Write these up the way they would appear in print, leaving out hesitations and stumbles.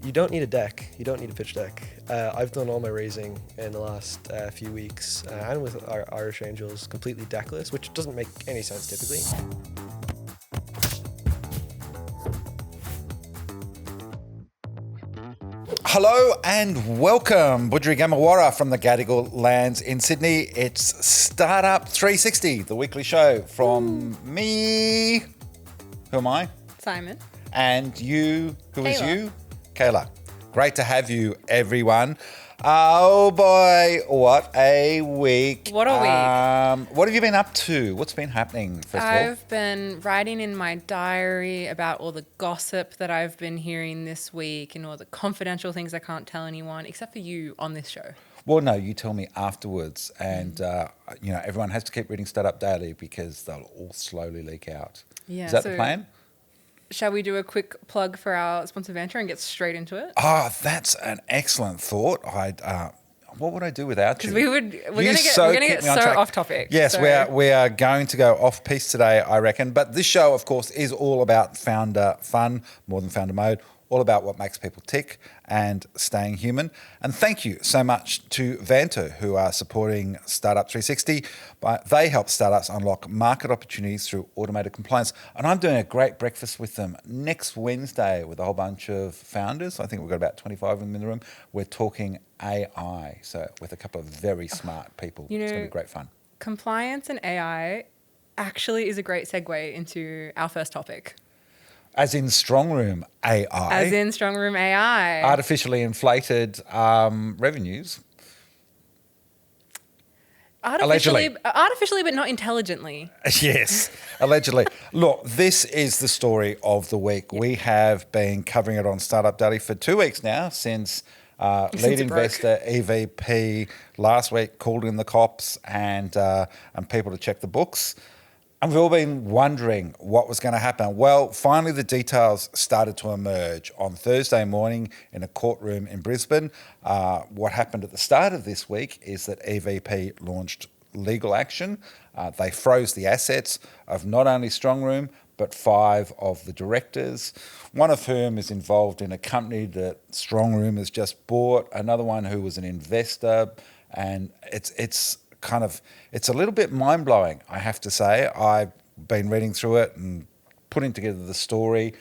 You don't need a deck. You don't need a pitch deck. I've done all my raising in the last few weeks, and with our Irish Angels, completely deckless, which doesn't make any sense typically. Hello and welcome, Budri Gamawara from the Gadigal lands in Sydney. It's Startup 360, the weekly show from me. Who am I? Simon. And you, who is Kayla. you? Kayla. Great to have you, everyone. Oh boy, what a week. What a week. What have you been up to? What's been happening, first of all? I've been writing in my diary about all the gossip that I've been hearing this week and all the confidential things I can't tell anyone, except for you on this show. Well, no, you tell me afterwards. And, everyone has to keep reading Startup Daily because they'll all slowly leak out. Yeah, Is that the plan? Shall we do a quick plug for our sponsor Venture and get straight into it? Oh, that's an excellent thought. What would I do without you? Because we're going to get so off topic. Yes, so. we are going to go off piece today, I reckon. But this show, of course, is all about founder fun, more than founder mode, all about what makes people tick and staying human. And thank you so much to Vanter, who are supporting Startup 360. They help startups unlock market opportunities through automated compliance. And I'm doing a great breakfast with them next Wednesday with a whole bunch of founders. I think we've got about 25 of them in the room. We're talking AI, so with a couple of very smart people. It's going to be great fun. Compliance and AI actually is a great segue into our first topic. As in StrongRoom AI. As in StrongRoom AI. Artificially inflated revenues. Artificially, but not intelligently. Yes, allegedly. Look, this is the story of the week. Yep. We have been covering it on Startup Daily for 2 weeks now since lead investor EVP last week called in the cops and people to check the books. And we've all been wondering what was going to happen. Well, finally the details started to emerge on Thursday morning in a courtroom in Brisbane. What happened at the start of this week is that EVP launched legal action. They froze the assets of not only StrongRoom, but 5 of the directors, one of whom is involved in a company that StrongRoom has just bought, another one who was an investor, and it's a little bit mind-blowing, I have to say. I've been reading through it and putting together the story,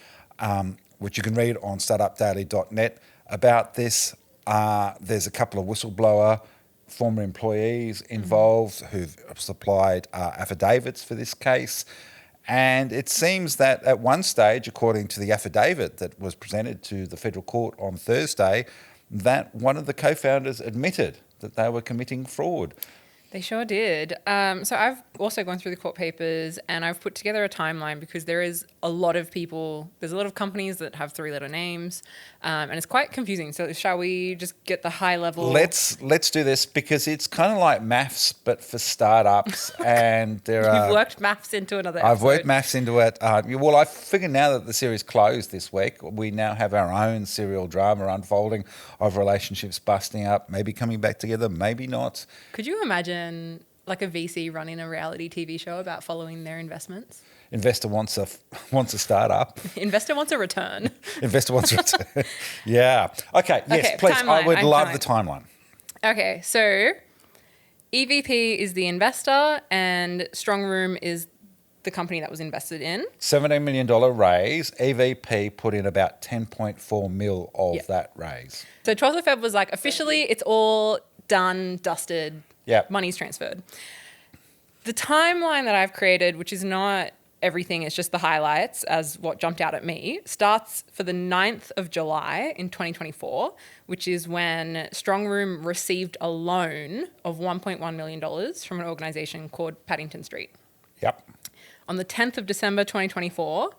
which you can read on startupdaily.net about this. There's a couple of whistleblower former employees involved who've supplied affidavits for this case. And it seems that at one stage, according to the affidavit that was presented to the federal court on Thursday, that one of the co-founders admitted that they were committing fraud. They sure did. So I've also gone through the court papers and I've put together a timeline because there is a lot of people, there's a lot of companies that have 3-letter names and it's quite confusing. So shall we just get the high level? Let's do this because it's kind of like maths, but for startups. And there are... You've worked maths into another episode. I've worked maths into it. Well, I figure now that the series closed this week, we now have our own serial drama unfolding of relationships busting up, maybe coming back together, maybe not. Could you imagine like a VC running a reality TV show about following their investments? Investor wants a startup. Investor wants a return. Investor wants a return. Yeah. Okay. Yes, okay, please. Timeline. I would love the timeline. Okay. So EVP is the investor and StrongRoom is the company that was invested in. $17 million raise. EVP put in about 10.4 mil of that raise. So 12th of Feb was like officially it's all done, dusted, money's transferred. The timeline that I've created, which is not everything, it's just the highlights as what jumped out at me, starts for the 9th of July in 2024, which is when StrongRoom received a loan of $1.1 million from an organization called Paddington Street. Yep. On the 10th of December 2024,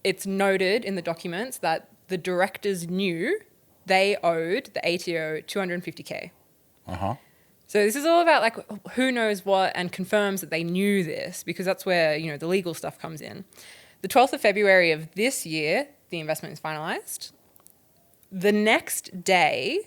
it's noted in the documents that the directors knew they owed the ATO $250K. Uh-huh. So this is all about like who knows what and confirms that they knew this because that's where, the legal stuff comes in. The 12th of February of this year, the investment is finalized. The next day,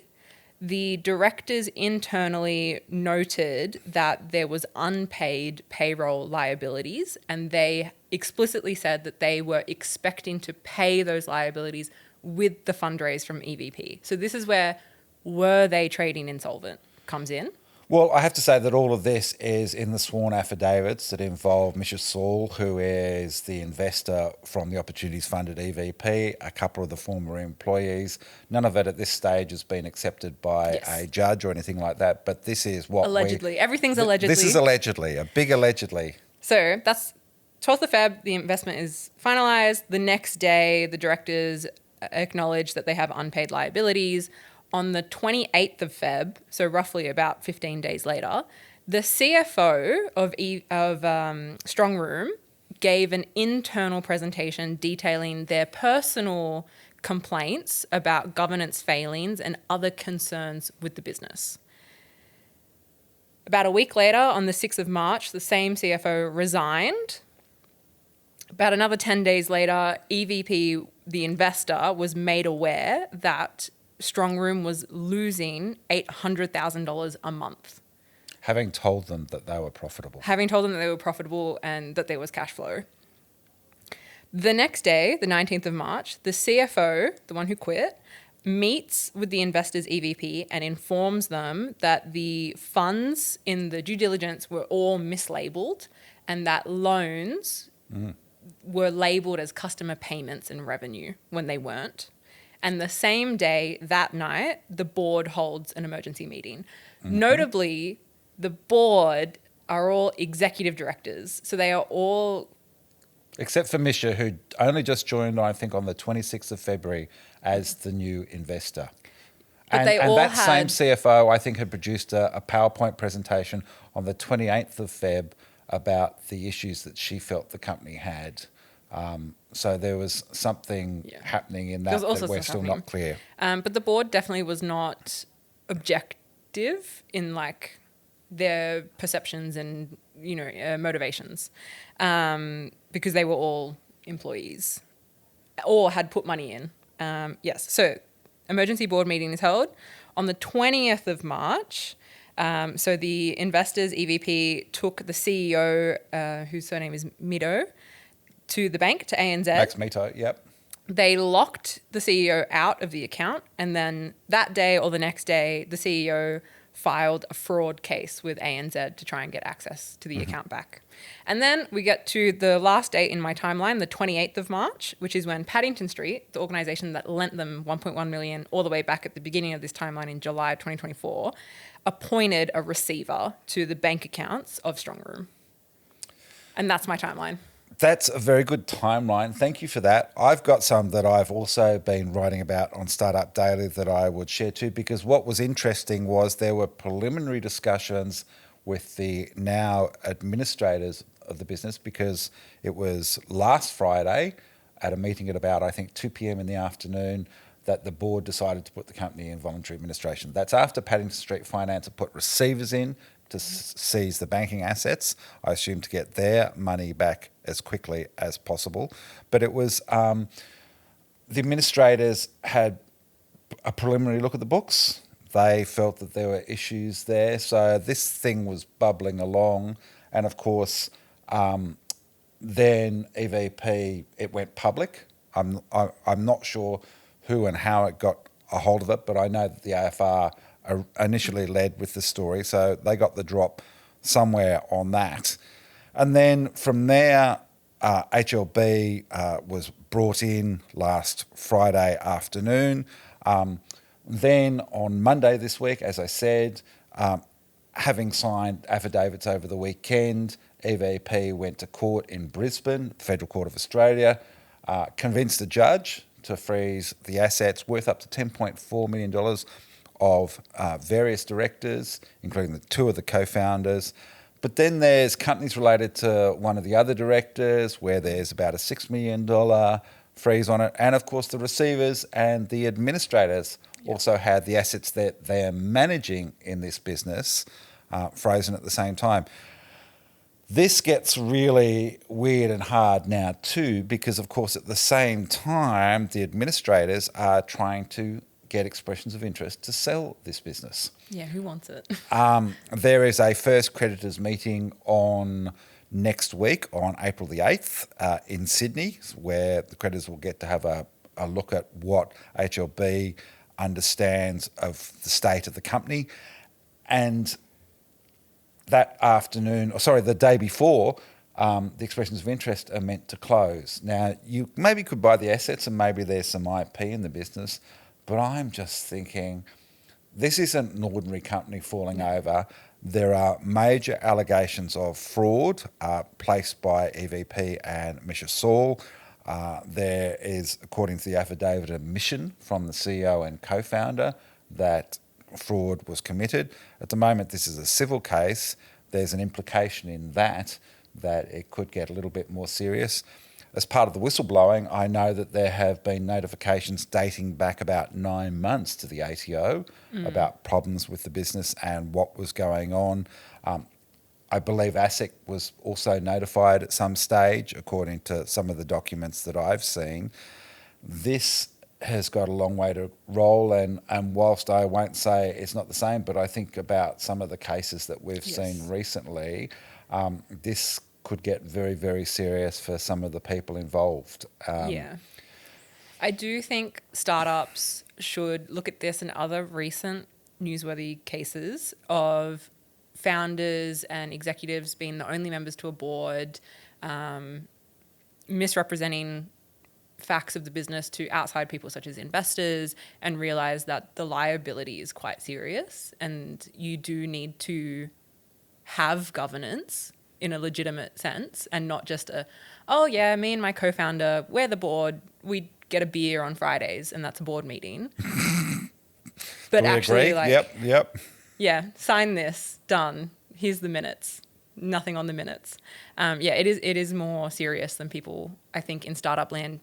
the directors internally noted that there was unpaid payroll liabilities and they explicitly said that they were expecting to pay those liabilities with the fundraise from EVP. So this is where were they trading insolvent comes in. Well, I have to say that all of this is in the sworn affidavits that involve Mr. Saul, who is the investor from the Opportunities Fund at EVP, a couple of the former employees. None of it at this stage has been accepted by a judge or anything like that, but this is what allegedly. Everything's allegedly. This is allegedly, a big allegedly. So that's 12th of Feb, the investment is finalised. The next day, the directors acknowledge that they have unpaid liabilities. On the 28th of Feb, so roughly about 15 days later, the CFO of StrongRoom gave an internal presentation detailing their personal complaints about governance failings and other concerns with the business. About a week later, on the 6th of March, the same CFO resigned. About another 10 days later, EVP, the investor, was made aware that StrongRoom was losing $800,000 a month. Having told them that they were profitable. Having told them that they were profitable and that there was cash flow. The next day, the 19th of March, the CFO, the one who quit, meets with the investors EVP and informs them that the funds in the due diligence were all mislabeled and that loans were labeled as customer payments and revenue when they weren't. And the same day, that night, the board holds an emergency meeting. Notably, the board are all executive directors. So they are all... Except for Misha, who only just joined, I think, on the 26th of February as the new investor. But And, they and all that had... same CFO, I think, had produced a PowerPoint presentation on the 28th of Feb about the issues that she felt the company had. So there was something happening in that we're still not clear. But the board definitely was not objective in like their perceptions and motivations, because they were all employees or had put money in. Yes. So emergency board meeting is held on the 20th of March. So the investors EVP took the CEO, whose surname is Mido, to the bank, to ANZ. Max Mito, yep. They locked the CEO out of the account, and then that day or the next day, the CEO filed a fraud case with ANZ to try and get access to the account back. And then we get to the last date in my timeline, the 28th of March, which is when Paddington Street, the organisation that lent them $1.1 million all the way back at the beginning of this timeline in July of 2024, appointed a receiver to the bank accounts of StrongRoom. And that's my timeline. That's a very good timeline. Thank you for that. I've got some that I've also been writing about on Startup Daily that I would share too, because what was interesting was there were preliminary discussions with the now administrators of the business, because it was last Friday at a meeting at about, I think, 2 p.m. in the afternoon that the board decided to put the company in voluntary administration. That's after Paddington Street Finance had put receivers in to seize the banking assets, I assume to get their money back as quickly as possible. But it was the administrators had a preliminary look at the books. They felt that there were issues there. So this thing was bubbling along. And of course, then EVP, it went public. I'm not sure who and how it got a hold of it, but I know that the AFR initially led with the story, so they got the drop somewhere on that. And then from there, HLB was brought in last Friday afternoon. Then on Monday this week, as I said, having signed affidavits over the weekend, EVP went to court in Brisbane, Federal Court of Australia, convinced a judge to freeze the assets worth up to $10.4 million of various directors, including the two of the co-founders. But then there's companies related to one of the other directors where there's about a $6 million freeze on it. And of course, the receivers and the administrators also had the assets that they're managing in this business frozen at the same time. This gets really weird and hard now too, because of course at the same time, the administrators are trying to get expressions of interest to sell this business. Yeah, who wants it? There is a first creditors meeting on next week on April the 8th in Sydney, where the creditors will get to have a a look at what HLB understands of the state of the company. And that afternoon, the day before, the expressions of interest are meant to close. Now, you maybe could buy the assets and maybe there's some IP in the business, but I'm just thinking, this isn't an ordinary company falling over. There are major allegations of fraud placed by EVP and Misha Saul. There is, according to the affidavit, admission from the CEO and co-founder that fraud was committed. At the moment, this is a civil case. There's an implication in that it could get a little bit more serious. As part of the whistleblowing, I know that there have been notifications dating back about 9 months to the ATO about problems with the business and what was going on. I believe ASIC was also notified at some stage, according to some of the documents that I've seen. This has got a long way to roll, and whilst I won't say it's not the same, but I think about some of the cases that we've seen recently, this could get very, very serious for some of the people involved. I do think startups should look at this and other recent newsworthy cases of founders and executives being the only members to a board, misrepresenting facts of the business to outside people such as investors, and realize that the liability is quite serious and you do need to have governance in a legitimate sense and not just me and my co-founder, we're the board, we get a beer on Fridays and that's a board meeting. But actually agree? Yep. Yeah, sign this, done. Here's the minutes. Nothing on the minutes. It is more serious than people, I think, in startup land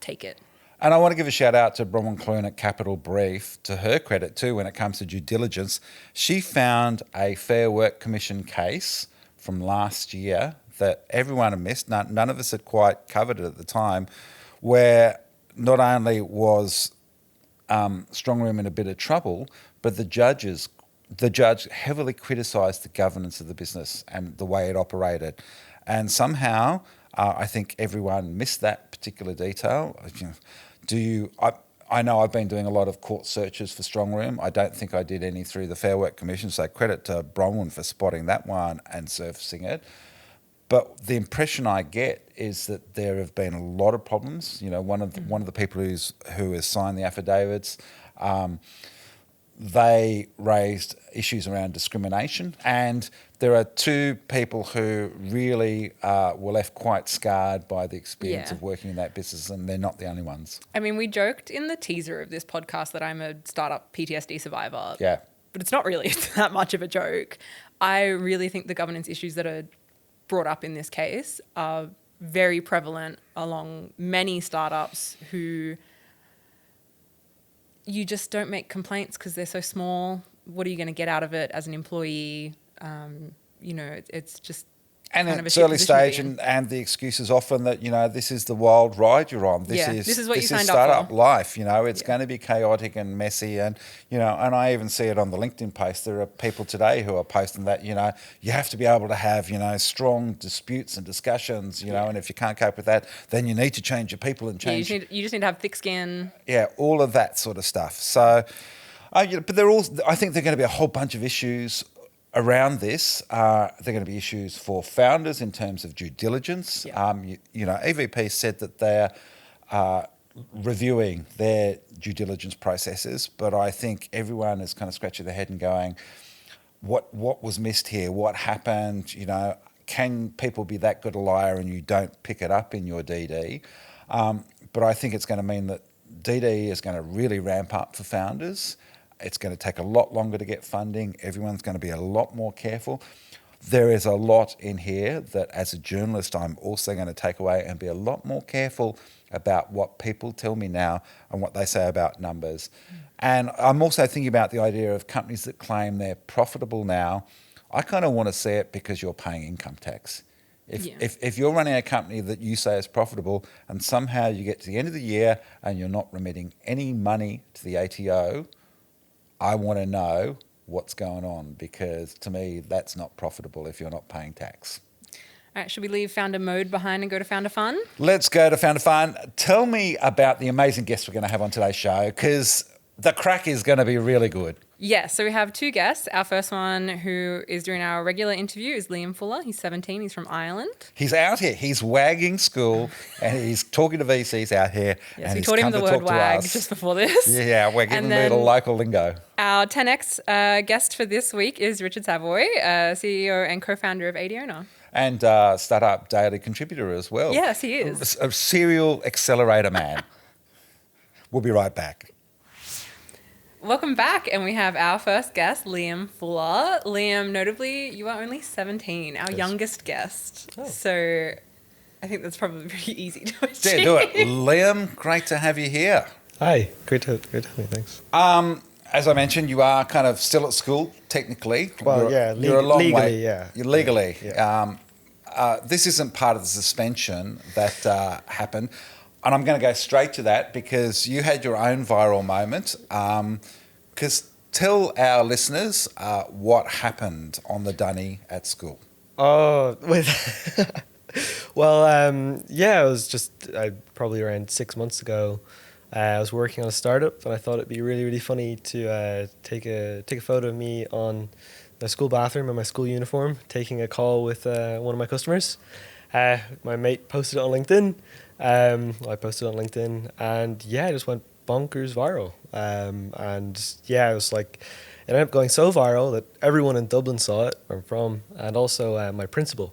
take it. And I want to give a shout out to Bronwyn Clune at Capital Brief. To her credit too, when it comes to due diligence, she found a Fair Work Commission case from last year that everyone had missed. None of us had quite covered it at the time, where not only was StrongRoom in a bit of trouble, but the judge heavily criticised the governance of the business and the way it operated. And somehow, I think everyone missed that particular detail. I know I've been doing a lot of court searches for StrongRoom. I don't think I did any through the Fair Work Commission, so credit to Bronwyn for spotting that one and surfacing it. But the impression I get is that there have been a lot of problems. You know, one of the people who has signed the affidavits, they raised issues around discrimination, and there are two people who really were left quite scarred by the experience of working in that business, and they're not the only ones. I mean, we joked in the teaser of this podcast that I'm a startup PTSD survivor. Yeah. But it's not really that much of a joke. I really think the governance issues that are brought up in this case are very prevalent along many startups who you just don't make complaints because they're so small. What are you going to get out of it as an employee? It's just and kind of it's early stage, and the excuse is often that, this is the wild ride you're on. This is what you signed up for. Startup life, it's going to be chaotic and messy, and and I even see it on the LinkedIn post. There are people today who are posting that, you have to be able to have, strong disputes and discussions, and if you can't cope with that, then you need to change your people and change. You just need to have thick skin. Yeah, all of that sort of stuff. So, but I think there are going to be a whole bunch of issues around this. There are going to be issues for founders in terms of due diligence. EVP said that they're reviewing their due diligence processes, but I think everyone is kind of scratching their head and going, what was missed here? What happened? Can people be that good a liar and you don't pick it up in your DD? But I think it's going to mean that DD is going to really ramp up for founders. It's going to take a lot longer to get funding. Everyone's going to be a lot more careful. There is a lot in here that, as a journalist, I'm also going to take away and be a lot more careful about what people tell me now and what they say about numbers. And I'm also thinking about the idea of companies that claim they're profitable now. I kind of want to see it because you're paying income tax. If you're running a company that you say is profitable and somehow you get to the end of the year and you're not remitting any money to the ATO, I want to know what's going on, because to me, that's not profitable if you're not paying tax. All right, should we leave founder mode behind and go to founder fun? Let's go to Founder Fun. Tell me about the amazing guests we're going to have on today's show, because the crack is going to be really good. Yes, so we have two guests. Our first one, who is doing our regular interview, is Liam Fuller. He's 17. He's from Ireland. He's out here. He's wagging school and he's talking to VCs out here. Yes, and we he's taught him come the to word talk to wag us. just before this. Yeah, we're giving And him a little then local lingo. Our 10X guest for this week is Richard Savoy, CEO and co-founder of Adiona. And Startup Daily contributor as well. Yes, he is. A serial accelerator man. We'll be right back. Welcome back, and we have our first guest, Liam Fuller. Liam, notably, you are only 17, our youngest guest. Oh. So I think that's probably pretty easy to achieve. Yeah, do it. Liam, great to have you here. Hi, great to have me. Thanks. As I mentioned, you are kind of still at school, technically. Well, you're a long legally, way. yeah. You're legally. Yeah. This isn't part of the suspension that happened. And I'm going to go straight to that because you had your own viral moment. Because tell our listeners what happened on the dunny at school. Oh, well, yeah, it was just probably around 6 months ago. I was working on a startup, and I thought it'd be really, really funny to take a photo of me on the school bathroom in my school uniform, taking a call with one of my customers. My mate posted it on LinkedIn. I posted it on LinkedIn, and yeah, it just went bonkers viral. And yeah, it was like, it ended up going so viral that everyone in Dublin saw it, where I'm from, and also my principal.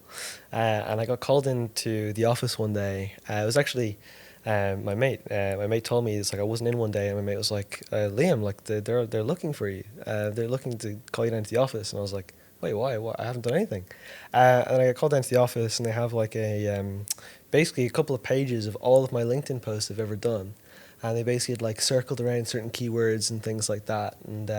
And I got called into the office one day. It was actually my mate. My mate told me, it's like I wasn't in one day, and my mate was like, Liam, like they're looking for you. They're looking to call you down to the office. And I was like, wait, why? What? I haven't done anything. And I got called down to the office, and they have like basically a couple of pages of all of my LinkedIn posts I've ever done. And they basically had like circled around certain keywords and things like that. And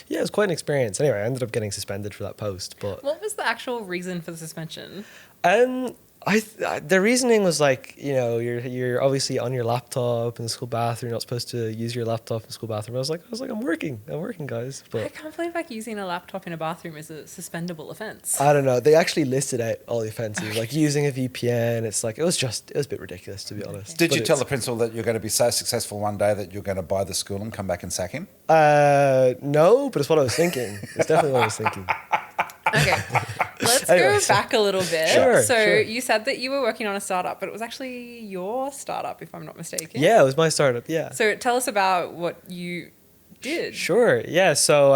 yeah, it was quite an experience. Anyway, I ended up getting suspended for that post. But What was the actual reason for the suspension? The reasoning was like, you know, you're obviously on your laptop in the school bathroom. You're not supposed to use your laptop in the school bathroom. I was like, I'm working, guys. I But can't believe like using a laptop in a bathroom is a suspendable offence. I don't know. They actually listed out all the offences, like using a VPN. It's like it was a bit ridiculous, to be honest. Did But you tell the principal that you're going to be so successful one day that you're going to buy the school and come back and sack him? No, but it's what I was thinking. It's definitely what I was thinking. Okay, let's Anyway, go so- back a little bit. Sure, So sure. you said that you were working on a startup, but it was actually your startup, if I'm not mistaken. Yeah, it was my startup. Yeah. So tell us about what you did. Sure. Yeah. So,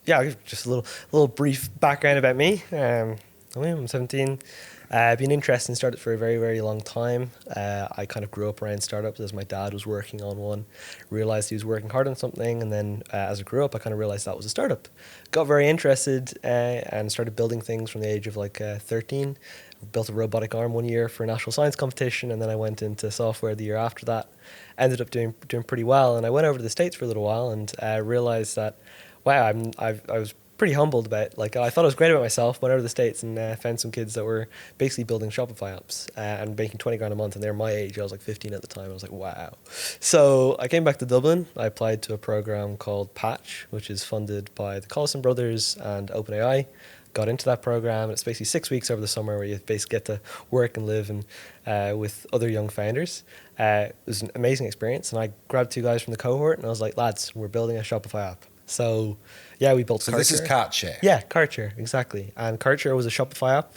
yeah, I'll give just a little brief background about me. I'm 17. I've been interested in startups for a very, very long time. I kind of grew up around startups as my dad was working on one, realized he was working hard on something, and then as I grew up, I kind of realized that was a startup. Got very interested and started building things from the age of like 13. Built a robotic arm one year for a national science competition, and then I went into software the year after that. Ended up doing pretty well, and I went over to the States for a little while and realized that, wow, I was pretty humbled about, like, I thought I was great about myself, went over to the States and found some kids that were basically building Shopify apps and making 20 grand a month, and they're my age. I was like 15 at the time. I was like, wow. So I came back to Dublin. I applied to a program called Patch, which is funded by the Collison brothers and OpenAI. Got into that program, and it's basically 6 weeks over the summer where you basically get to work and live and with other young founders. It was an amazing experience, and I grabbed two guys from the cohort, and I was like, lads, we're building a Shopify app. So yeah, we built So this is CartShare. Yeah, CartShare, exactly. And CartShare was a Shopify app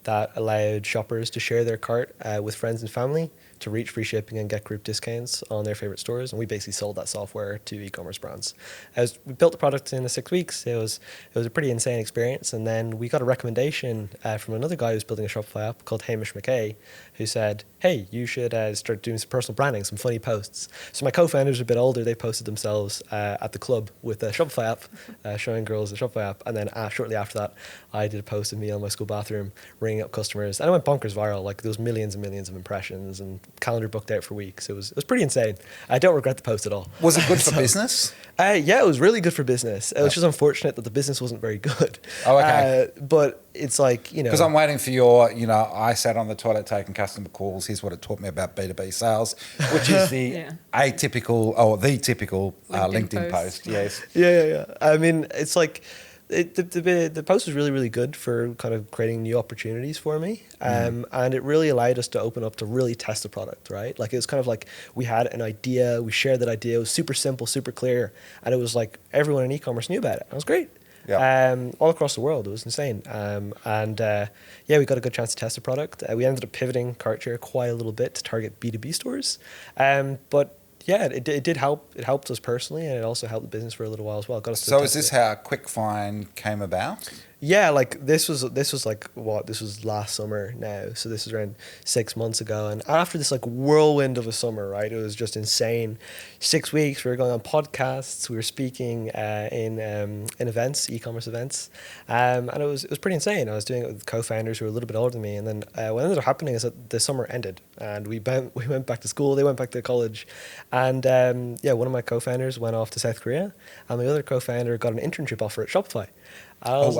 that allowed shoppers to share their cart with friends and family to reach free shipping and get group discounts on their favorite stores. And we basically sold that software to e-commerce brands. As we built the product in the 6 weeks, it was a pretty insane experience. And then we got a recommendation from another guy who's building a Shopify app called Hamish McKay, who said, hey, you should start doing some personal branding, some funny posts. So my co-founders are a bit older. They posted themselves at the club with a Shopify app, showing girls the Shopify app. And then shortly after that, I did a post of me on my school bathroom, ringing up customers. And it went bonkers viral. Like, there was millions and millions of impressions and calendar booked out for weeks. It was pretty insane. I don't regret the post at all. Was it good for business? Yeah, it was really good for business. It was just unfortunate that the business wasn't very good. Oh, okay. But it's like, you know. Because I'm waiting for your, I sat on the toilet taking customer calls. Here's what it taught me about B2B sales, which is the atypical or the typical LinkedIn post. Yes. Yeah. I mean, it's like, The post was really, really good for kind of creating new opportunities for me. And it really allowed us to open up to really test the product, right? Like, it was kind of like we had an idea, we shared that idea, it was super simple, super clear. And it was like everyone in e-commerce knew about it. It was great. Yeah. All across the world. It was insane. We got a good chance to test the product. We ended up pivoting Cartshare quite a little bit to target B2B stores. But yeah, it did help. It helped us personally, and it also helped the business for a little while as well. Got us So is this how Quick Find came about? Yeah, like this was like what, this was last summer now, so this was around 6 months ago, and after this like whirlwind of a summer, right, it was just insane. 6 weeks we were going on podcasts, we were speaking in events, e-commerce events, and it was pretty insane. I was doing it with co-founders who were a little bit older than me, and then what ended up happening is that the summer ended, and we went back to school, they went back to college, and one of my co-founders went off to South Korea, and the other co-founder got an internship offer at Shopify. I was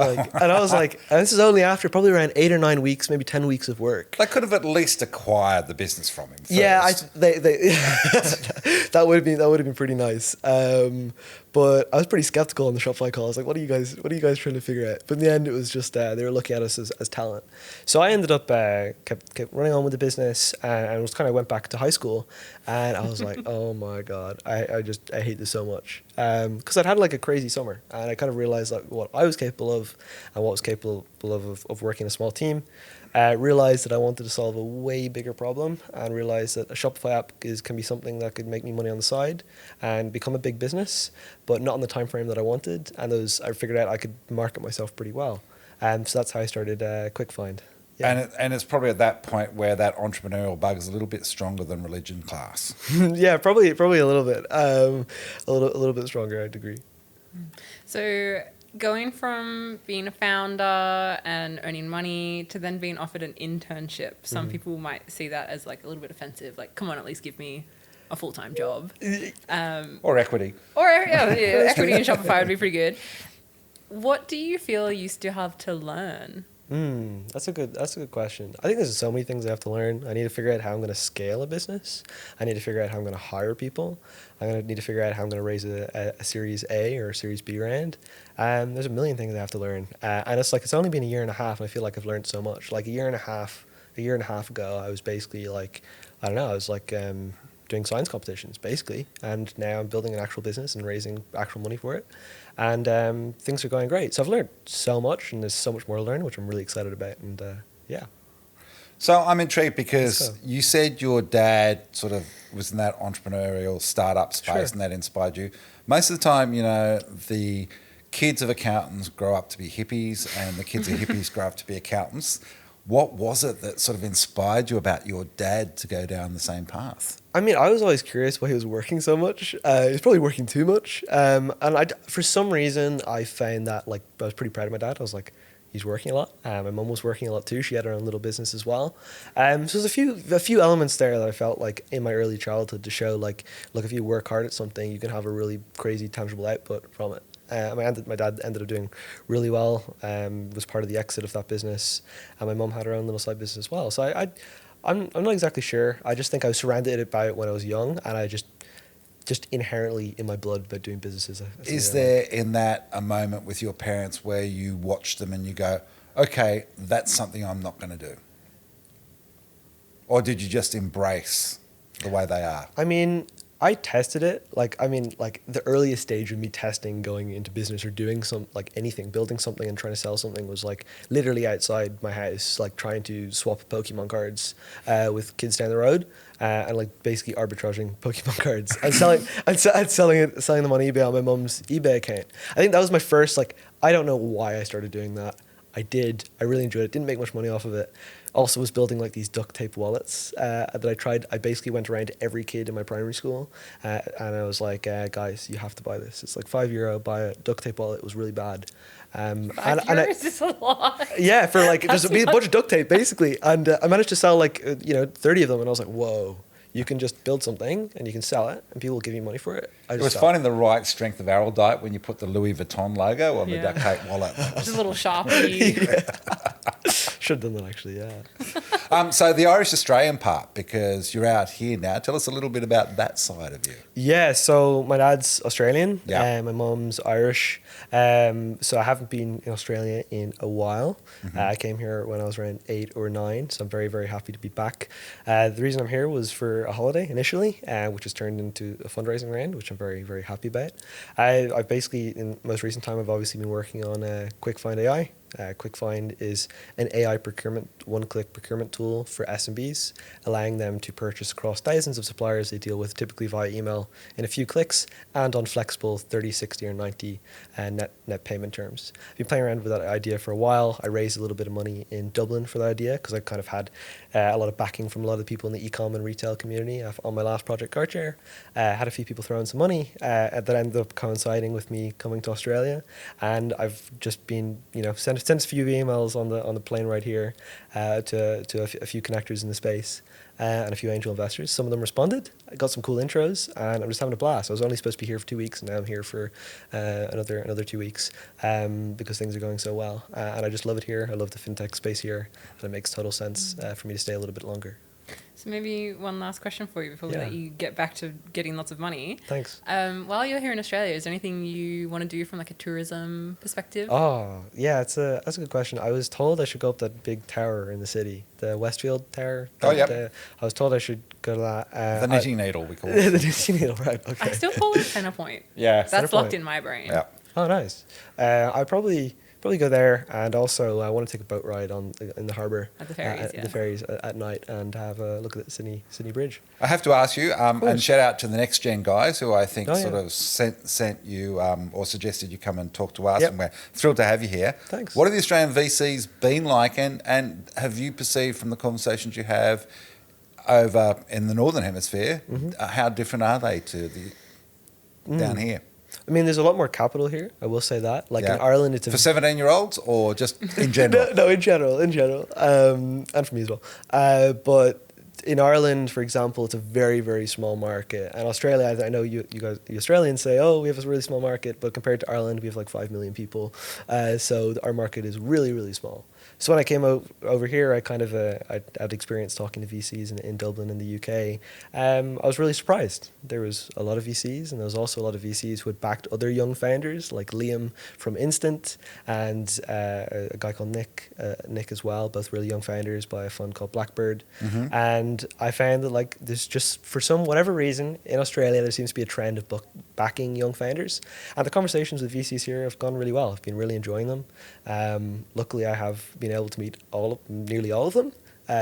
like, and this is only after probably around 8 or 9 weeks, maybe 10 weeks of work. They could have at least acquired the business from him first. Yeah, they that would have been pretty nice. But I was pretty skeptical on the Shopify call. I was like, what are you guys trying to figure out? But in the end, it was just they were looking at us as talent. So I ended up kept running on with the business, and was kind of went back to high school, and I was like, oh my god, I hate this so much, because I'd had like a crazy summer, and I kind of realized like what I was capable of, and what was capable of working in a small team. Realized that I wanted to solve a way bigger problem, and realized that a Shopify app can be something that could make me money on the side and become a big business, but not in the time frame that I wanted. And I figured out I could market myself pretty well. So that's how I started Quick Find. Yeah. And it's probably at that point where that entrepreneurial bug is a little bit stronger than religion class. Yeah, probably a little bit, a little bit stronger, I'd agree. So going from being a founder and earning money to then being offered an internship, some people might see that as like a little bit offensive. Like, come on, at least give me a full-time job. Or equity. Equity in Shopify would be pretty good. What do you feel you still have to learn? That's a good question. I think there's so many things I have to learn. I need to figure out how I'm going to scale a business. I need to figure out how I'm going to hire people. I'm going to need to figure out how I'm going to raise a Series A or a Series B round. There's a million things I have to learn. And it's only been a year and a half, and I feel like I've learned so much. Like a year and a half ago, I was basically like, I don't know, I was like doing science competitions, basically. And now I'm building an actual business and raising actual money for it. And things are going great. So I've learned so much, and there's so much more to learn, which I'm really excited about. And yeah. So I'm intrigued because you said your dad sort of was in that entrepreneurial startup space, and that inspired you. Most of the time, the kids of accountants grow up to be hippies, and the kids of hippies grow up to be accountants. What was it that sort of inspired you about your dad to go down the same path? I mean, I was always curious why he was working so much. He was probably working too much. And for some reason, I found that I was pretty proud of my dad. I was like, he's working a lot. My mum was working a lot too. She had her own little business as well. So there's a few elements there that I felt like in my early childhood to show like, look, if you work hard at something, you can have a really crazy tangible output from it. My dad ended up doing really well, was part of the exit of that business, and my mum had her own little side business as well. So I'm not exactly sure. I just think I was surrounded by it when I was young, and I just inherently in my blood about doing businesses. Is there in that a moment with your parents where you watch them and you go, okay, that's something I'm not going to do? Or did you just embrace the way they are? I mean, I tested it. The earliest stage of me testing going into business or doing anything, building something and trying to sell something was literally outside my house, trying to swap Pokemon cards with kids down the road, and basically arbitraging Pokemon cards and selling them on eBay on my mum's eBay account. I think that was my first, I don't know why I started doing that. I did. I really enjoyed it. Didn't make much money off of it. Also was building these duct tape wallets that I tried. I basically went around to every kid in my primary school and I was like, guys, you have to buy this. It's €5, buy a duct tape wallet. It was really bad. €5 is a lot. Yeah, for just a bunch of duct tape basically. And I managed to sell 30 of them, and I was like, whoa. You can just build something and you can sell it and people will give you money for it. It was finding the right strength of araldite when you put the Louis Vuitton logo on the duct tape wallet. Just a little Sharpie. Should have done that actually, yeah. So the Irish-Australian part, because you're out here now. Tell us a little bit about that side of you. Yeah, so my dad's Australian, Yeah. and my mum's Irish. So I haven't been in Australia in a while. I came here when I was around 8 or 9, so I'm very, very happy to be back. The reason I'm here was for a holiday initially, which has turned into a fundraising round, which I'm very, very happy about. I've basically, in most recent time, I've obviously been working on QuickFind AI. QuickFind is an AI procurement, one-click procurement tool for SMBs, allowing them to purchase across thousands of suppliers they deal with, typically via email, in a few clicks and on flexible 30, 60, or 90 net payment terms. I've been playing around with that idea for a while. I raised a little bit of money in Dublin for that idea because I kind of had a lot of backing from a lot of the people in the e-com and retail community on my last project, Cartshare. Had a few people throwing some money that ended up coinciding with me coming to Australia, and I've just been, sent a few emails on the plane right here to a few connectors in the space and a few angel investors. Some of them responded. I got some cool intros, and I'm just having a blast. I was only supposed to be here for 2 weeks, and now I'm here for another 2 weeks because things are going so well. And I just love it here. I love the fintech space here, and it makes total sense for me to stay a little bit longer. So maybe one last question for you before we let you get back to getting lots of money. Thanks. While you're here in Australia, is there anything you want to do from like a tourism perspective? Oh, yeah, that's a good question. I was told I should go up that big tower in the city, the Westfield Tower. I was told I should go to that. The knitting needle, we call it. The knitting needle, right? Okay. I still call it Center Point. Yeah. That's locked in my brain. Yeah. Oh, nice. I probably go there, and also I want to take a boat ride in the harbour at the ferries, the ferries at night, and have a look at the Sydney Bridge. I have to ask you, and shout out to the Next Gen guys who I think of sent you or suggested you come and talk to us, and we're thrilled to have you here. Thanks. What have the Australian VCs been like, and have you perceived from the conversations you have over in the Northern Hemisphere, how different are they to the down here? I mean, there's a lot more capital here. I will say that. Like in Ireland, it's for 17-year-olds or just in general. no, in general, and for me as well. But in Ireland, for example, it's a very, very small market. And Australia, I know you guys, the Australians say, oh, we have a really small market, but compared to Ireland, we have like 5 million people. So our market is really, really small. So when I came over here, I kind of I had experience talking to VCs in Dublin and the UK. I was really surprised. There was a lot of VCs, and there was also a lot of VCs who had backed other young founders like Liam from Instant and a guy called Nick as well, both really young founders by a fund called Blackbird. And I found that like there's just, for whatever reason, in Australia, there seems to be a trend of backing young founders. And the conversations with VCs here have gone really well. I've been really enjoying them. Luckily, I have been able to meet nearly all of them,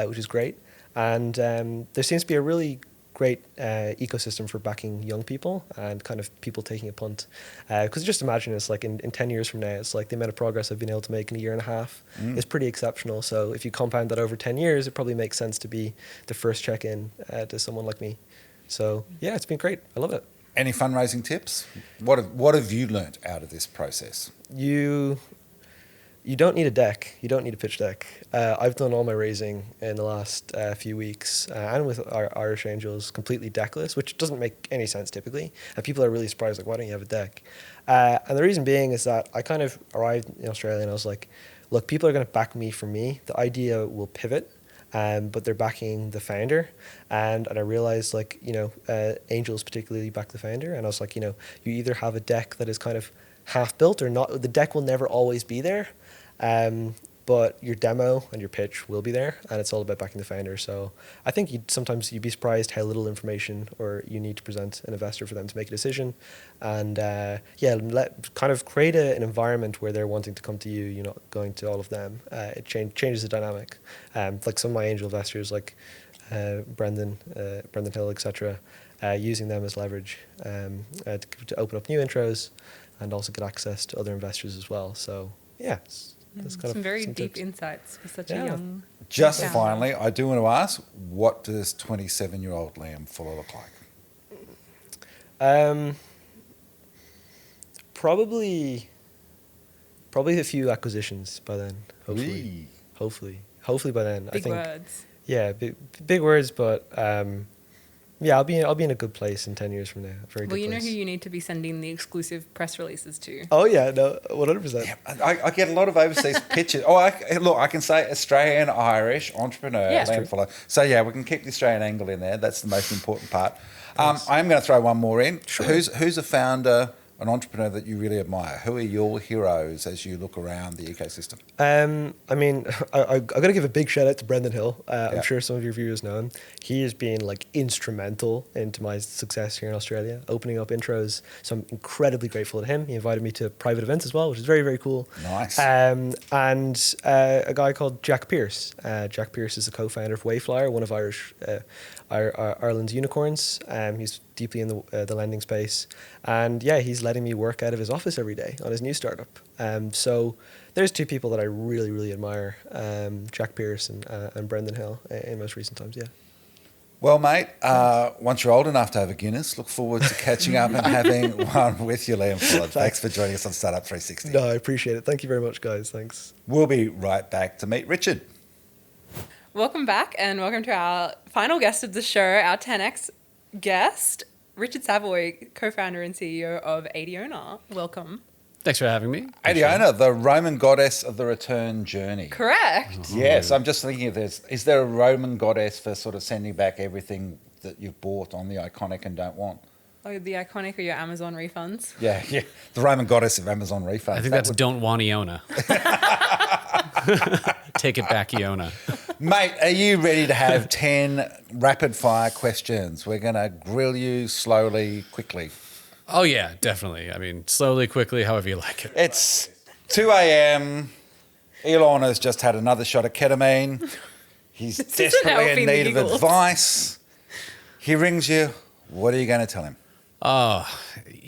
which is great. And there seems to be a really great ecosystem for backing young people and kind of people taking a punt. Because just imagine it's like in 10 years from now, it's like the amount of progress I've been able to make in a year and a half is pretty exceptional. So if you compound that over 10 years, it probably makes sense to be the first check-in to someone like me. So yeah, it's been great. I love it. Any fundraising tips? What have you learnt out of this process? You don't need a deck. You don't need a pitch deck. I've done all my raising in the last few weeks, and with our Irish Angels completely deckless, which doesn't make any sense typically. And people are really surprised, like, why don't you have a deck? And the reason being is that I kind of arrived in Australia and I was like, look, people are going to back me for me. The idea will pivot. But they're backing the founder, and I realized, like, angels particularly back the founder, and I was like, you either have a deck that is kind of half built or not. The deck will never always be there, but your demo and your pitch will be there, and it's all about backing the founder. So I think sometimes you'd be surprised how little information or you need to present an investor for them to make a decision, and kind of create an environment where they're wanting to come to you. You're not going to all of them. It changes the dynamic. Like some of my angel investors, like Brendan Hill, etc., using them as leverage to open up new intros and also get access to other investors as well. So yeah. That's kind some of very some deep tips. insights for such a young. Just finally, I do want to ask, what does 27-year-old Liam Fuller look like? Probably a few acquisitions by then. Hopefully by then. Big words. Yeah, big words, but Yeah, I'll be in a good place in 10 years from now. A very good Well, you know place. who you need to be sending the exclusive press releases to. Oh yeah, no, 100%. Yeah, I get a lot of overseas pitches. Oh, I can say Australian, Irish, entrepreneur, Yeah. landfiller. So yeah, we can keep the Australian angle in there. That's the most important part. I am going to throw one more in. Sure. Who's a founder, an entrepreneur that you really admire? Who are your heroes as you look around the ecosystem? I mean, I got to give a big shout out to Brendan Hill. Yeah. I'm sure some of your viewers know him. He has been like instrumental into my success here in Australia, opening up intros. So I'm incredibly grateful to him. He invited me to private events as well, which is very, very cool. Nice. And a guy called Jack Pierce. Jack Pierce is the co-founder of Wayflyer, one of Ireland's unicorns. He's deeply in the lending space, and yeah, he's letting me work out of his office every day on his new startup. So there's two people that I really, really admire: Jack Pierce and Brendan Hill in most recent times. Yeah. Well, mate, once you're old enough to have a Guinness, look forward to catching up and having one with you, Liam Fuller. Thanks for joining us on Startup 360. No, I appreciate it. Thank you very much, guys. Thanks. We'll be right back to meet Richard. Welcome back, and welcome to our final guest of the show, our 10X guest, Richard Savoy, co-founder and CEO of Adiona. Welcome. Thanks for having me. Adiona, the Roman goddess of the return journey. Correct. Yes, I'm just thinking of this. Is there a Roman goddess for sort of sending back everything that you've bought on the iconic and don't want? Oh, the iconic or your Amazon refunds? Yeah. The Roman goddess of Amazon refunds. I think that's don't want Iona. Take it back, Iona. Mate, are you ready to have 10 rapid fire questions? We're going to grill you slowly, quickly. Oh, yeah, definitely. I mean, slowly, quickly, however you like it. It's 2 a.m. Elon has just had another shot of ketamine. He's desperately in need of advice. He rings you. What are you going to tell him? Oh,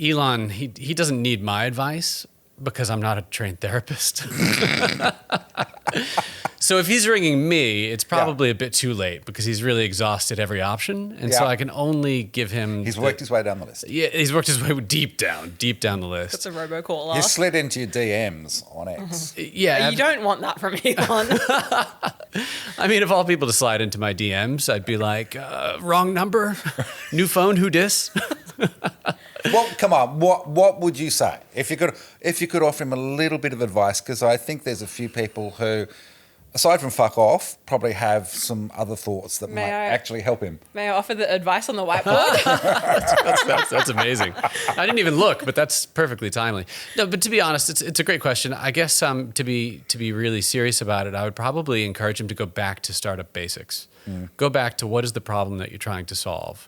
Elon, he doesn't need my advice because I'm not a trained therapist. So if he's ringing me, it's probably a bit too late because he's really exhausted every option. And so I can only give him... He's worked his way down the list. Yeah, he's worked his way deep down the list. That's a robocaller. He slid into your DMs on X. Yeah. You don't want that from Elon. I mean, of all people to slide into my DMs, I'd be like, wrong number, new phone, who dis? Well, come on. What would you say if you could offer him a little bit of advice? Because I think there's a few people who, aside from fuck off, probably have some other thoughts that might actually help him. May I offer the advice on the whiteboard? That's amazing. I didn't even look, but that's perfectly timely. No, but to be honest, it's a great question. I guess to be really serious about it, I would probably encourage him to go back to startup basics. Go back to what is the problem that you're trying to solve,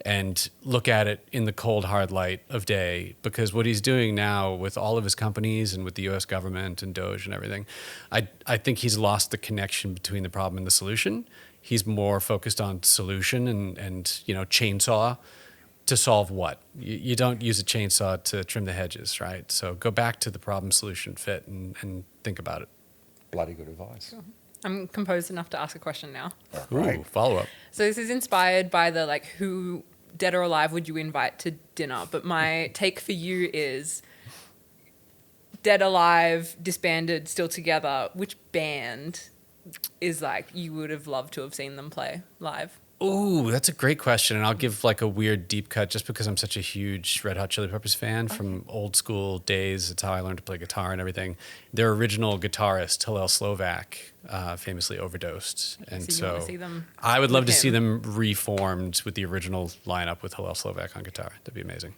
and look at it in the cold, hard light of day. Because what he's doing now with all of his companies and with the U.S. government and Doge and everything, I think he's lost the connection between the problem and the solution. He's more focused on solution and chainsaw to solve what? You don't use a chainsaw to trim the hedges, right? So go back to the problem solution fit and think about it. Bloody good advice. I'm composed enough to ask a question now. Ooh, follow up. So this is inspired by the who, dead or alive, would you invite to dinner? But my take for you is dead, alive, disbanded, still together. Which band is you would have loved to have seen them play live? Ooh, that's a great question. And I'll give a weird deep cut just because I'm such a huge Red Hot Chili Peppers fan from old school days. It's how I learned to play guitar and everything. Their original guitarist, Hillel Slovak, famously overdosed. And So you wanna see them I would love to with see him? them reformed with the original lineup with Hillel Slovak on guitar. That'd be amazing.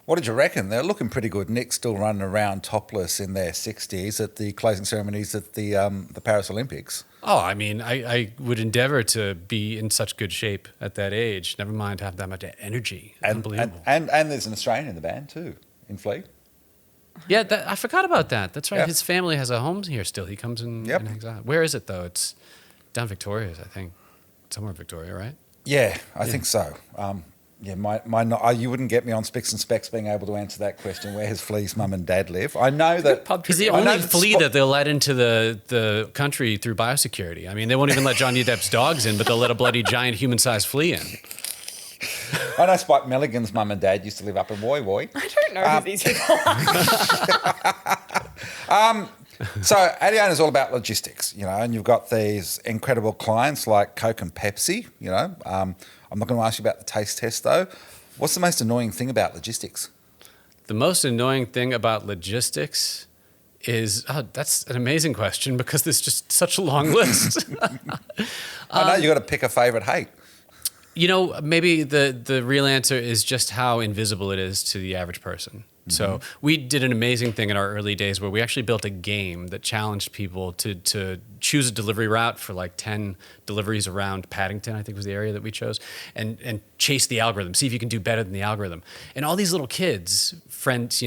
What did you reckon? They're looking pretty good. Nick's still running around topless in their 60s at the closing ceremonies at the Paris Olympics. Oh, I mean, I would endeavor to be in such good shape at that age. Never mind have that much energy. Unbelievable. And there's an Australian in the band too, in Flea. Yeah, I forgot about that. That's right. Yeah. His family has a home here still. He comes and hangs out. Where is it, though? It's down Victoria's, I think. Somewhere in Victoria, right? Yeah, I think so. You wouldn't get me on Spicks and Specs being able to answer that question. Where has Flea's mum and dad live? I know that He's the only flea that they'll let into the country through biosecurity. I mean, they won't even let Johnny Depp's dogs in, but they'll let a bloody giant human-sized flea in. I know Spike Milligan's mum and dad used to live up in Woy Woy. I don't know who these people are. So Adiona is all about logistics, and you've got these incredible clients like Coke and Pepsi, I'm not going to ask you about the taste test though. What's the most annoying thing about logistics? The most annoying thing about logistics is, that's an amazing question because there's just such a long list. I know you got to pick a favorite hate. Maybe the real answer is just how invisible it is to the average person. Mm-hmm. So we did an amazing thing in our early days where we actually built a game that challenged people to choose a delivery route for like 10 deliveries around Paddington, I think was the area that we chose, and chase the algorithm, see if you can do better than the algorithm. And all these little kids, friends,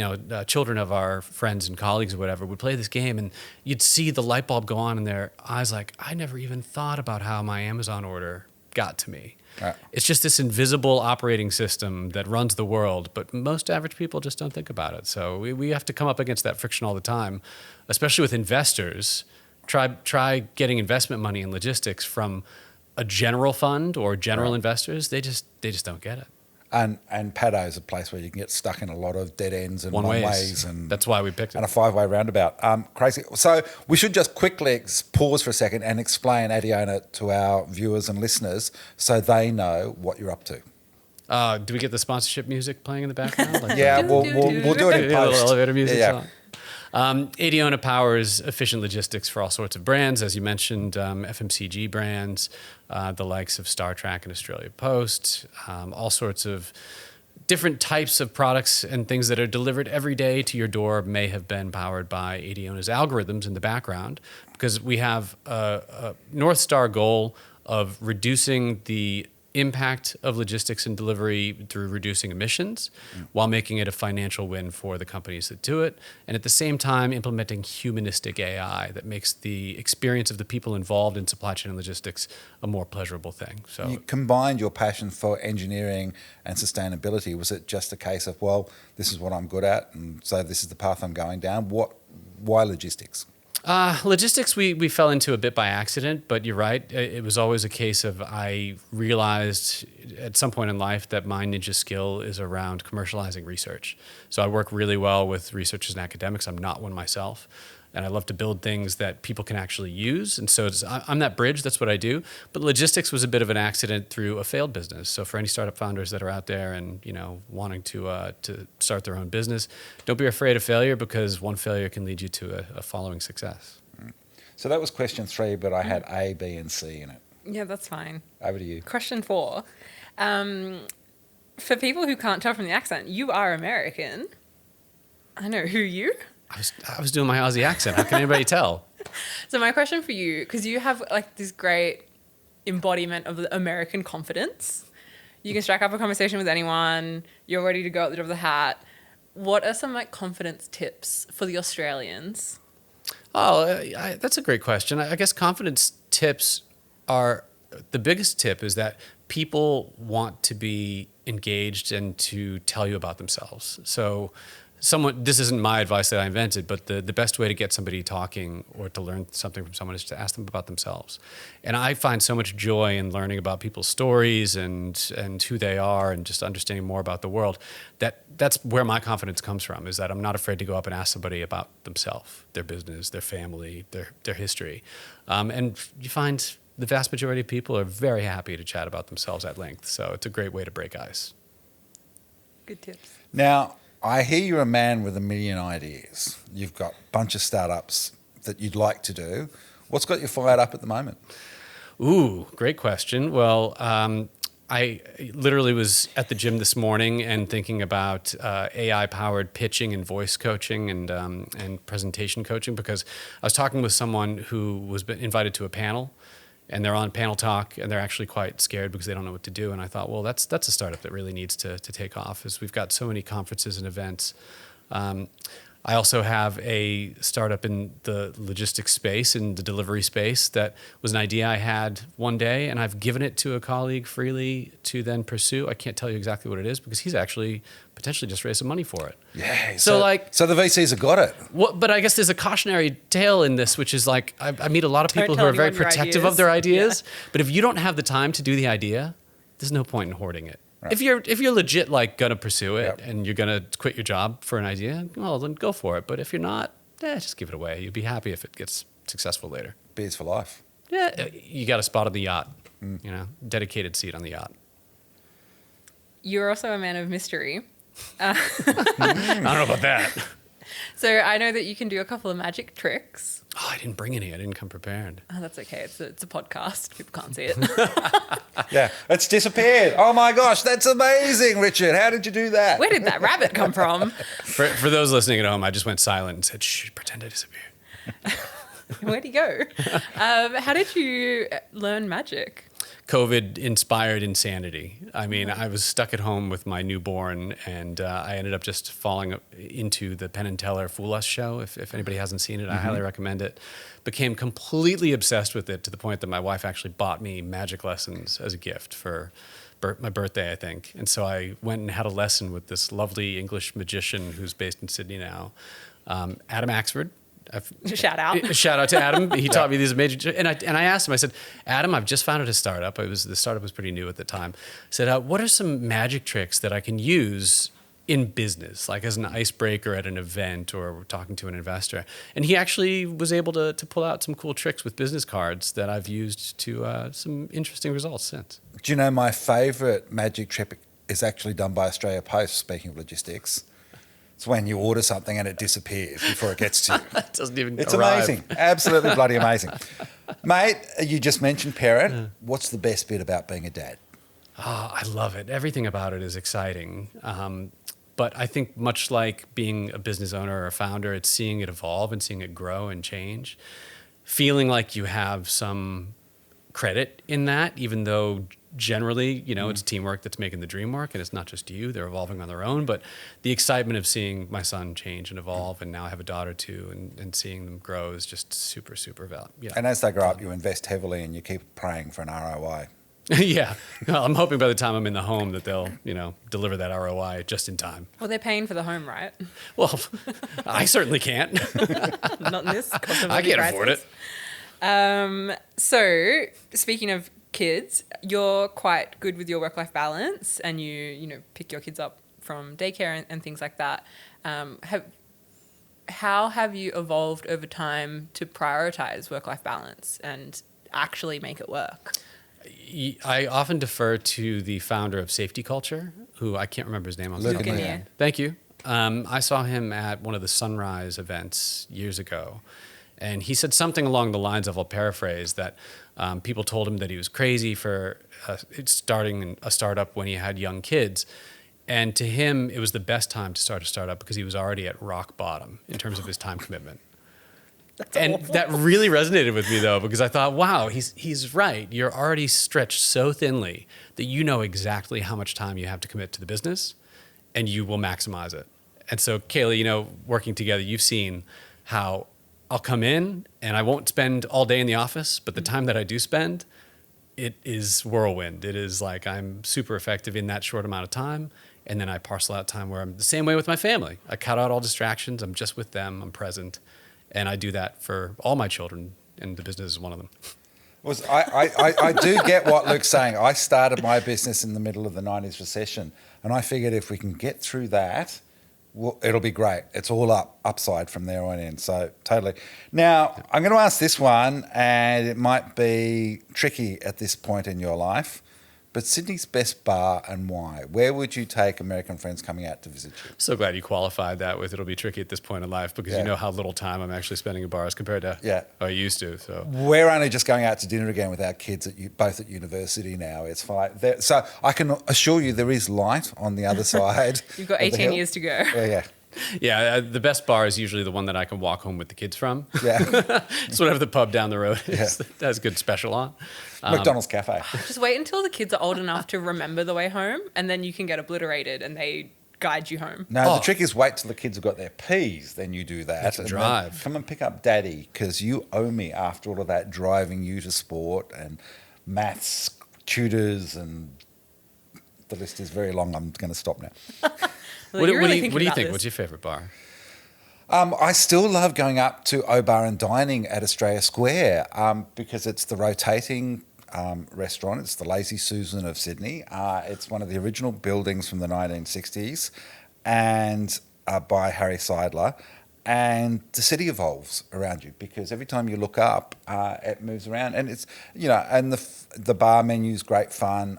children of our friends and colleagues or whatever, would play this game and you'd see the light bulb go on in their eyes like, I never even thought about how my Amazon order got to me. Right. It's just this invisible operating system that runs the world, but most average people just don't think about it. So we have to come up against that friction all the time, especially with investors. Try getting investment money in logistics from a general fund or general investors. They just don't get it. And Paddo is a place where you can get stuck in a lot of dead ends and one-ways. And that's why we picked it. And a 5-way roundabout. Crazy. So we should just quickly pause for a second and explain Adiona to our viewers and listeners so they know what you're up to. Do we get the sponsorship music playing in the background? Yeah, we'll do it in post. Elevator music song. Adiona powers efficient logistics for all sorts of brands, as you mentioned, FMCG brands, the likes of Star Trek and Australia Post, all sorts of different types of products and things that are delivered every day to your door may have been powered by Adiona's algorithms in the background, because we have a North Star goal of reducing the impact of logistics and delivery through reducing emissions while making it a financial win for the companies that do it. And at the same time, implementing humanistic AI that makes the experience of the people involved in supply chain and logistics a more pleasurable thing. So you combined your passion for engineering and sustainability. Was it just a case of, well, this is what I'm good at, and so this is the path I'm going down? Why logistics? Logistics, we fell into a bit by accident, but you're right. It was always a case of I realized at some point in life that my ninja skill is around commercializing research. So I work really well with researchers and academics. I'm not one myself. And I love to build things that people can actually use. And so I'm that bridge. That's what I do. But logistics was a bit of an accident through a failed business. So for any startup founders that are out there and wanting to start their own business, don't be afraid of failure, because one failure can lead you to a following success. So that was question 3, but I had A, B, and C in it. Yeah, that's fine. Over to you. Question 4. For people who can't tell from the accent, you are American. I know. Who are you? I was doing my Aussie accent. How can anybody tell? So my question for you, because you have like this great embodiment of the American confidence. You can strike up a conversation with anyone. You're ready to go at the drop of the hat. What are some like confidence tips for the Australians? Oh, that's a great question. I guess confidence tips are, the biggest tip is that people want to be engaged and to tell you about themselves. So this isn't my advice that I invented, but the best way to get somebody talking or to learn something from someone is to ask them about themselves. And I find so much joy in learning about people's stories and who they are and just understanding more about the world. That's where my confidence comes from, is that I'm not afraid to go up and ask somebody about themselves, their business, their family, their history. And you find the vast majority of people are very happy to chat about themselves at length. So it's a great way to break ice. Good tips. Now, I hear you're a man with a million ideas. You've got a bunch of startups that you'd like to do. What's got you fired up at the moment? Ooh, great question. Well, I literally was at the gym this morning and thinking about AI-powered pitching and voice coaching and presentation coaching, because I was talking with someone who was invited to a panel, and they're on panel talk, and they're actually quite scared because they don't know what to do. And I thought, well, that's a startup that really needs to take off, as we've got so many conferences and events. I also have a startup in the logistics space, in the delivery space, that was an idea I had one day, and I've given it to a colleague freely to then pursue. I can't tell you exactly what it is, because he's actually potentially just raised some money for it. Yeah. So the VCs have got it. But I guess there's a cautionary tale in this, which is like, I meet a lot of people who are very protective of their ideas. Yeah. But if you don't have the time to do the idea, there's no point in hoarding it. Right. If you're legit like gonna pursue it, and you're gonna quit your job for an idea, well, then go for it. But if you're not, just give it away. You'll be happy if it gets successful later. Beers for life. Yeah, you got a spot on the yacht, dedicated seat on the yacht. You're also a man of mystery. I don't know about that. So I know that you can do a couple of magic tricks. Oh, I didn't bring any. I didn't come prepared. Oh, that's okay. It's a podcast. People can't see it. Yeah, it's disappeared. Oh my gosh, that's amazing, Richard. How did you do that? Where did that rabbit come from? For those listening at home, I just went silent and said, shh, pretend I disappeared. Where'd he go? How did you learn magic? COVID-inspired insanity. I mean, I was stuck at home with my newborn, and I ended up just falling into the Penn and Teller Fool Us show. If anybody hasn't seen it, I highly recommend it. Became completely obsessed with it to the point that my wife actually bought me magic lessons as a gift for my birthday, I think. And so I went and had a lesson with this lovely English magician who's based in Sydney now, Adam Axford. Shout out. Shout out to Adam. He taught me these amazing, and I asked him, I said, Adam, I've just founded a startup. The startup was pretty new at the time. I said, what are some magic tricks that I can use in business, like as an icebreaker at an event or talking to an investor? And he actually was able to pull out some cool tricks with business cards that I've used to some interesting results since. Do you know my favourite magic trick is actually done by Australia Post, speaking of logistics? It's when you order something and it disappears before it gets to you. It doesn't even It's arrive. amazing. Absolutely bloody amazing. Mate, you just mentioned parent. What's the best bit about being a dad? Oh, I love it. Everything about it is exciting. But I think much like being a business owner or a founder, it's seeing it evolve and seeing it grow and change. Feeling like you have some credit in that, even though generally, it's teamwork that's making the dream work, and it's not just you. They're evolving on their own. But the excitement of seeing my son change and evolve, and now I have a daughter too, and seeing them grow is just super, super valuable. Yeah. And as they grow up, you invest heavily and you keep praying for an ROI. Yeah. Well, I'm hoping by the time I'm in the home that they'll, deliver that ROI just in time. Well, they're paying for the home, right? Well, I certainly can't. Not in this cost of I living can't crisis. afford it. So, speaking of kids, you're quite good with your work-life balance, and you pick your kids up from daycare and things like that. How have you evolved over time to prioritize work-life balance and actually make it work? I often defer to the founder of Safety Culture, who I can't remember his name. Look at me. Thank you. I saw him at one of the Sunrise events years ago, and he said something along the lines of, I'll paraphrase, that people told him that he was crazy for starting a startup when he had young kids. And to him, it was the best time to start a startup because he was already at rock bottom in terms of his time commitment. That really resonated with me, though, because I thought, wow, he's right. You're already stretched so thinly that you know exactly how much time you have to commit to the business, and you will maximize it. And so, Kayla, working together, you've seen how I'll come in and I won't spend all day in the office, but the time that I do spend, it is whirlwind. It is like I'm super effective in that short amount of time, and then I parcel out time where I'm the same way with my family. I cut out all distractions. I'm just with them. I'm present. And I do that for all my children, and the business is one of them. I do get what Luke's saying. I started my business in the middle of the 90s recession, and I figured if we can get through that, it'll be great. It's all upside from there on in. So totally. Now, I'm going to ask this one, and it might be tricky at this point in your life, but Sydney's best bar and why? Where would you take American friends coming out to visit you? So glad you qualified that with it'll be tricky at this point in life, because you know how little time I'm actually spending in bars compared to how I used to. So we're only just going out to dinner again with our kids both at university now. It's fine. So I can assure you there is light on the other side. You've got 18 years to go. Yeah. Yeah, the best bar is usually the one that I can walk home with the kids from. Yeah. It's whatever the pub down the road is that has good special on. McDonald's Cafe. Just wait until the kids are old enough to remember the way home, and then you can get obliterated and they guide you home. No, the trick is wait till the kids have got their P's, then you do that. They can drive. Come and pick up Daddy, because you owe me after all of that driving you to sport and maths tutors, and the list is very long. I'm going to stop now. Well, What do really you thinking think? about What's your favorite bar? I still love going up to O-Bar and dining at Australia Square because it's the rotating restaurant. It's the Lazy Susan of Sydney. It's one of the original buildings from the 1960s and by Harry Seidler. and the city evolves around you, because every time you look up, it moves around, and it's, and the bar menu's great fun.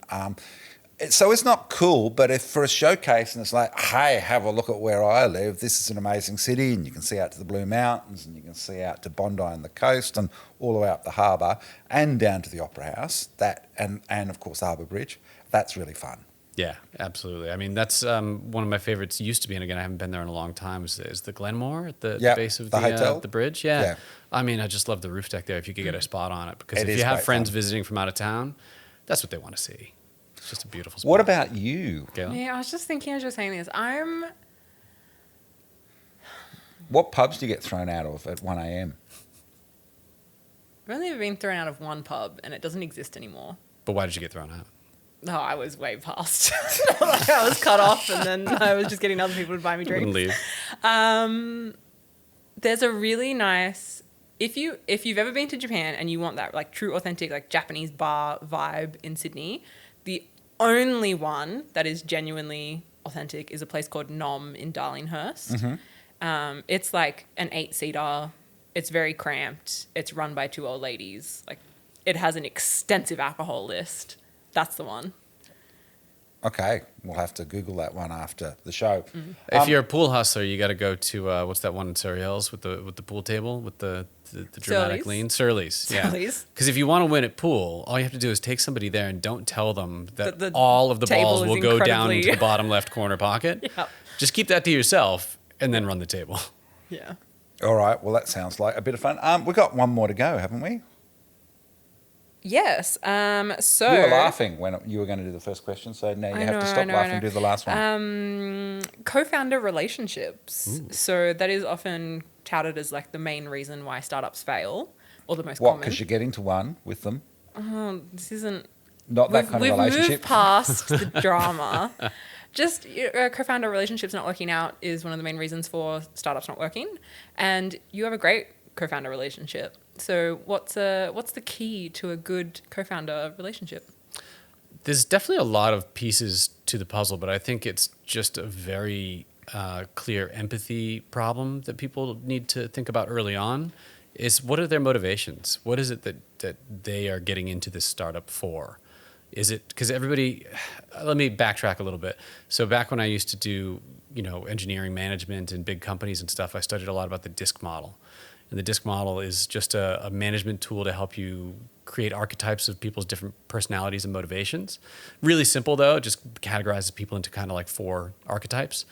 So it's not cool, but if for a showcase and it's like, hey, have a look at where I live. This is an amazing city, and you can see out to the Blue Mountains, and you can see out to Bondi and the coast, and all the way up the harbour and down to the Opera House. That and of course the Harbour Bridge. That's really fun. Yeah, absolutely. I mean, that's one of my favorites. Used to be, and again, I haven't been there in a long time. Is the Glenmore at the base of the hotel, the bridge? Yeah. I mean, I just love the roof deck there. If you could get a spot on it, because if you have friends visiting from out of town, that's what they want to see. It's just a beautiful spot. What about you, Kayla? Yeah, I was just thinking as you're saying this. What pubs do you get thrown out of at 1 a.m? I've only ever been thrown out of one pub, and it doesn't exist anymore. But why did you get thrown out? No, I was way past. I was cut off, and then I was just getting other people to buy me drinks. Wouldn't leave. There's a really nice, if you've ever been to Japan and you want that like true authentic like Japanese bar vibe in Sydney, the only one that is genuinely authentic is a place called Nom in Darlinghurst. Mm-hmm. It's like an 8-seater. It's very cramped. It's run by 2 old ladies. Like, it has an extensive alcohol list. That's the one. Okay, we'll have to Google that one after the show. Mm-hmm. If you're a pool hustler, you got to go to what's that one in Surrey Hills with the pool table with the dramatic lean? Surly's. Yeah. Because if you want to win at pool, all you have to do is take somebody there and don't tell them that all of the balls will go down into the bottom left corner pocket. Yep. Just keep that to yourself and then run the table. Yeah. All right. Well, that sounds like a bit of fun. We've got one more to go, haven't we? Yes. So you were laughing when you were going to do the first question, so now you have to stop laughing and do the last one. Co-founder relationships. Ooh. So that is often touted as like the main reason why startups fail, or the most What? common. Because you're getting to one with them. This isn't not that kind of relationship. We've moved past the drama. Just co-founder relationships not working out is one of the main reasons for startups not working, and you have a great co-founder relationship. So what's the key to a good co-founder relationship? There's definitely a lot of pieces to the puzzle, but I think it's just a very clear empathy problem that people need to think about early on. Is what are their motivations? What is it that they are getting into this startup for? Is it because everybody? Let me backtrack a little bit. So back when I used to do engineering management in big companies and stuff, I studied a lot about the DISC model. And the DISC model is just a management tool to help you create archetypes of people's different personalities and motivations. Really simple, though. It just categorizes people into kind of like 4 archetypes.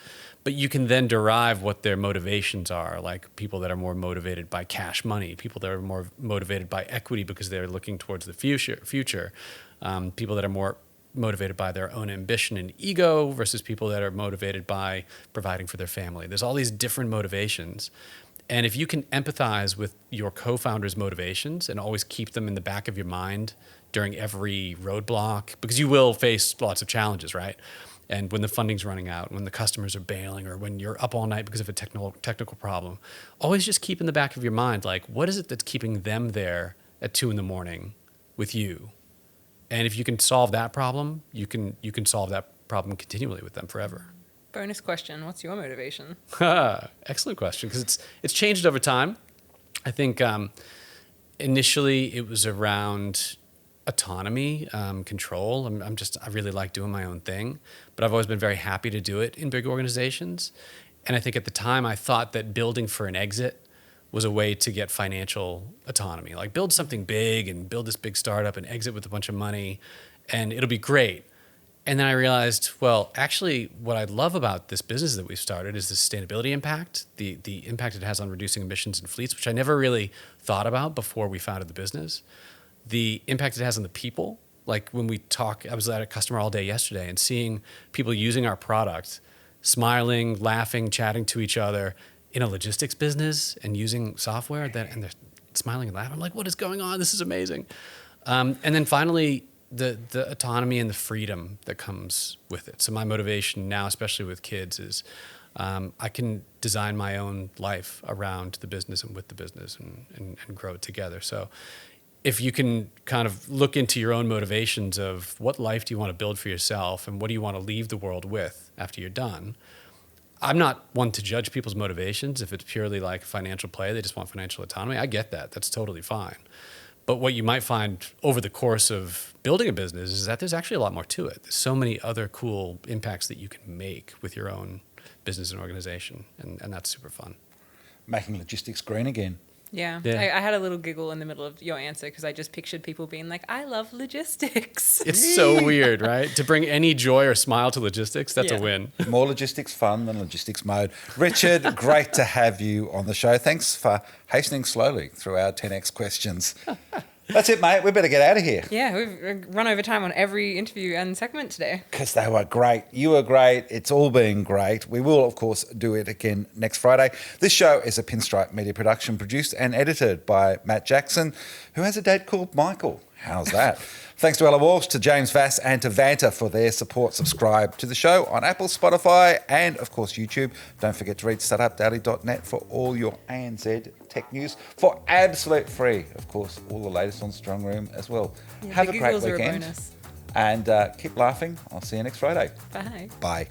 But you can then derive what their motivations are, like people that are more motivated by cash money, people that are more motivated by equity because they're looking towards the future, people that are more motivated by their own ambition and ego versus people that are motivated by providing for their family. There's all these different motivations. And if you can empathize with your co-founder's motivations and always keep them in the back of your mind during every roadblock, because you will face lots of challenges, right? And when the funding's running out, when the customers are bailing, or when you're up all night because of a technical problem, always just keep in the back of your mind, like, what is it that's keeping them there at 2 a.m. with you? And if you can solve that problem, you can solve that problem continually with them forever. Bonus question: what's your motivation? Excellent question, because it's changed over time. I think initially it was around autonomy, control. I really like doing my own thing, but I've always been very happy to do it in big organizations. And I think at the time I thought that building for an exit was a way to get financial autonomy, like build something big and build this big startup and exit with a bunch of money, and it'll be great. And then I realized, well, actually, what I love about this business that we've started is the sustainability impact, the impact it has on reducing emissions in fleets, which I never really thought about before we founded the business. The impact it has on the people. Like when we talk, I was at a customer all day yesterday and seeing people using our product, smiling, laughing, chatting to each other in a logistics business and using software and they're smiling and laughing. I'm like, what is going on? This is amazing. And then finally, the autonomy and the freedom that comes with it. So my motivation now, especially with kids, is I can design my own life around the business and with the business and grow it together. So if you can kind of look into your own motivations of what life do you want to build for yourself and what do you want to leave the world with after you're done, I'm not one to judge people's motivations. If it's purely like financial play, they just want financial autonomy. I get that. That's totally fine. But what you might find over the course of building a business is that there's actually a lot more to it. There's so many other cool impacts that you can make with your own business and organization. And that's super fun. Making logistics green again. Yeah. I had a little giggle in the middle of your answer because I just pictured people being like, I love logistics. It's so weird, right? To bring any joy or smile to logistics, that's a win. More logistics fun than logistics mode. Richard, great to have you on the show. Thanks for hastening slowly through our 10X questions. That's it, mate. We better get out of here. Yeah, we've run over time on every interview and segment today. Because they were great. You were great. It's all been great. We will, of course, do it again next Friday. This show is a Pinstripe Media production, produced and edited by Matt Jackson, who has a dad called Michael. How's that? Thanks to Ella Walsh, to James Vass, and to Vanta for their support. Subscribe to the show on Apple, Spotify, and, of course, YouTube. Don't forget to read startupdaily.net for all your ANZ tech news for absolute free. Of course, all the latest on StrongRoom as well. Yeah, Have a great Googles weekend. Are a bonus. And keep laughing. I'll see you next Friday. Bye. Bye.